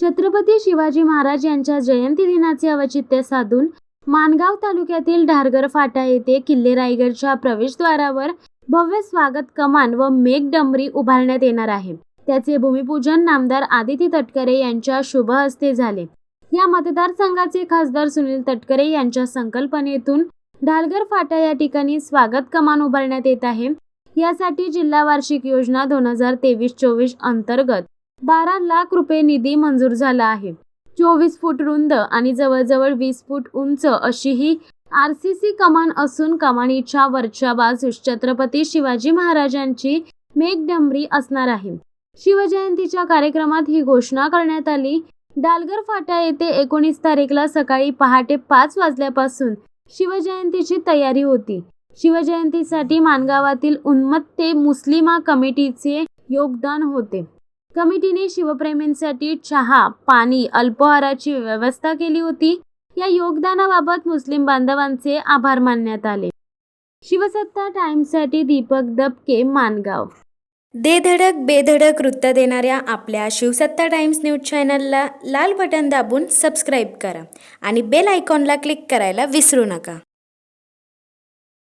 छत्रपती शिवाजी महाराज यांच्या जयंती दिनाचे औचित्य साधून माणगाव तालुक्यातील ढारगर फाटा येथे किल्ले रायगडच्या प्रवेशद्वारावर भव्य स्वागत कमान व मेघडंबरी उभारण्यात येणार आहे। त्याचे भूमिपूजन नामदार आदिती तटकरे यांच्या शुभ हस्ते झाले। या मतदारसंघाचे खासदार सुनील तटकरे यांच्या संकल्पनेतून ढारगर फाटा या ठिकाणी स्वागत कमान उभारण्यात येत आहे। यासाठी जिल्हा वार्षिक योजना 2023-24 अंतर्गत 12 लाख रुपये निधी मंजूर झाला आहे। 24 फूट रुंद आणि जवळजवळ 20 फूट उंच अशी ही RCC कमान असून कमानीच्या वरच्या बाजूस छत्रपती शिवाजी महाराजांची मेघडंबरी असणार आहे। शिवजयंतीच्या कार्यक्रमात ही घोषणा करण्यात आली। ढारगर फाटा येथे 19 तारीखला सकाळी पहाटे 5 वाजल्यापासून शिवजयंतीची तयारी होती। शिवजयंतीसाठी माणगावातील उन्मत्ते मुस्लिमा कमिटीचे योगदान होते। कमिटीने शिवप्रेमींसाठी चहा, पाणी, अल्पाहाराची व्यवस्था केली होती। या योगदानाबाबत मुस्लिम बांधवांचे आभार मानण्यात आले। शिवसत्ता टाइम्ससाठी दीपक दबके, माणगाव। दे धडक बेधडक वृत्त देणाऱ्या आपल्या शिवसत्ता टाइम्स न्यूज चॅनलला लाल बटन दाबून सबस्क्राईब करा आणि बेल आयकॉनला क्लिक करायला विसरू नका।